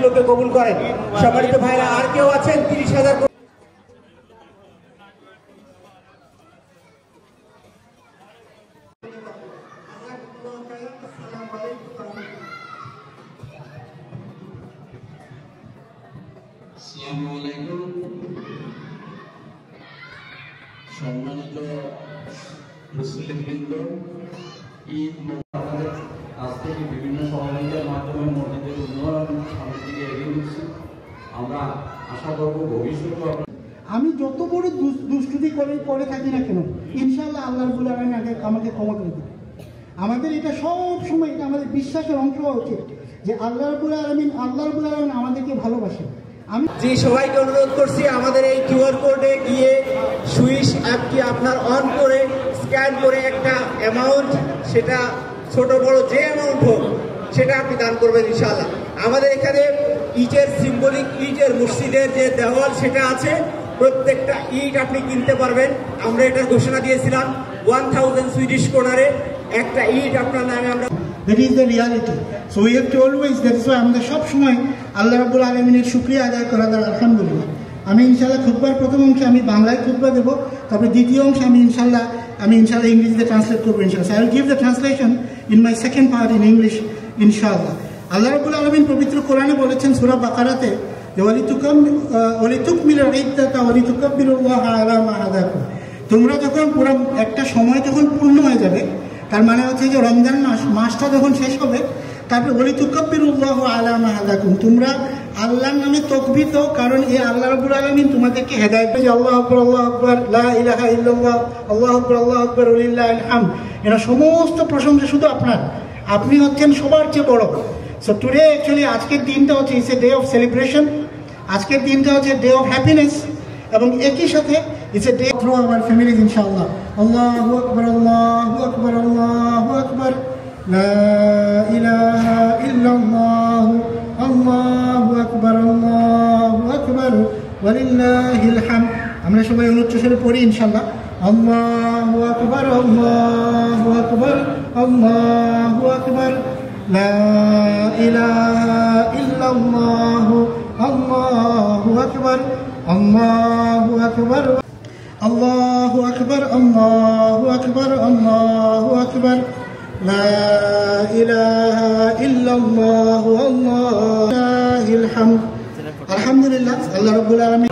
লোককে কবুল করেন। সম্মানিত ভাইরা, আর কেউ আছেন? 30,000 সম্মানিত মুসলিমবৃন্দ, ঈদ আমাদের আজ থেকে বিভিন্ন সহযোগিতার মাধ্যমে মসজিদের উন্নয়ন সামনের দিকে এগিয়ে নিচ্ছি। আমরা আশা করব ভবিষ্যতে আমি যত বড় দুষ্কৃতি করে থাকি না কেন, ইনশাআল্লাহ আল্লাহ রাব্বুল আলামিন আমাকে ক্ষমা করে দেবে। আমাদের এটা সব সময় এটা আমাদের বিশ্বাসের অংশ হওয়া উচিত যে আল্লাহ রাব্বুল আলামিন আমাদেরকে ভালোবাসেন। আমি যে সবাইকে অনুরোধ করছি, আমাদের এই কিউআর কোডে গিয়ে সুইচ অ্যাপটি আপনার অন করে স্ক্যান করে একটা অ্যামাউন্ট, সেটা ছোট বড় যে অ্যামাউন্ট হোক সেটা আপনি দান করবেন ইনশাআল্লাহ। আমাদের এখানে ইটের সিম্বলিক ইটের মসজিদের যে দেওয়াল সেটা আছে, প্রত্যেকটা ইট আপনি কিনতে পারবেন। আমরা এটার ঘোষণা দিয়েছিলাম 1000 সুইডিশ কোনারে একটা ইট আপনার নামে আমরা। That is the reality. So we have to always, that is why আমাদের সব সময় আল্লাহ রাব্বুল আলামিনের শুকরিয়া আদায় করা দরকার। আলহামদুলিল্লাহ। আমি ইনশাআল্লাহ খুতবার প্রথম অংশে আমি বাংলায় খুতবা দেব, তারপরে দ্বিতীয় অংশে আমি ইনশাআল্লাহ ইংরেজিতে ট্রান্সলেট করবো ইনশাআল্লাহ। So I will give the translation in my second part in English ইনশাআল্লাহ। আল্লাহ রাব্বুল আলামিন পবিত্র কোরআনে বলেছেন সূরা বাকারাতে যে ওয়ালিতুকমিলুল ইদ্দাতা ওয়ালিতুকাব্বিরুল্লাহা আলা মা হাদাকুম। তোমরা যখন পুরো একটা সময় যখন পূর্ণ হয়ে যাবে, তার মানে হচ্ছে যে রমজান মাসটা যখন শেষ হবে, তারপরে ওয়ালিতুকাব্বিরুল্লাহা আলা মা হাদাকুম, তোমরা আল্লাহর নামে তাকবীর দাও, কারণ এই আল্লাহ রাব্বুল আলামিন তোমাদেরকে হেদায়েত দেয়। আল্লাহু আকবার, লা ইলাহা ইল্লাল্লাহ, আল্লাহু আকবার ওয়ালিল্লাহিল হামদ। এরা সমস্ত প্রশংসা শুধু আপনার, আপনি হচ্ছেন সবার চেয়ে বড়। সো টুডে অ্যাকচুয়ালি আজকের দিনটা হচ্ছে it's a day of celebration, আজকের দিনটা হচ্ছে ডে অফ হ্যাপিনেস, এবং একই সাথে it's a day through hour families ইনশাআল্লাহ। আল্লাহু আকবার, আল্লাহু আকবার, আল্লাহু আকবার, লা ইলাহা ইল্লাল্লাহ, আল্লাহু আকবার, আল্লাহু আকবার ওয়ালিল্লাহিল হামদ। আমরা সবাই অনুচ্চারণে পড়ি ইনশাআল্লাহ। আল্লাহু আকবার, আল্লাহু আকবার, আল্লাহু আকবার, লা ইলাহা ইল্লাল্লাহ, আল্লাহু আকবার, আল্লাহু আকবার, আল্লাহু আকবার, আল্লাহু আকবার, আল্লাহু আকবার, লা ইলাহা ইল্লাল্লাহ, আল্লাহুল হামদ। আলহামদুলিল্লাহ, আল্লাহ রাব্বুল আলামিন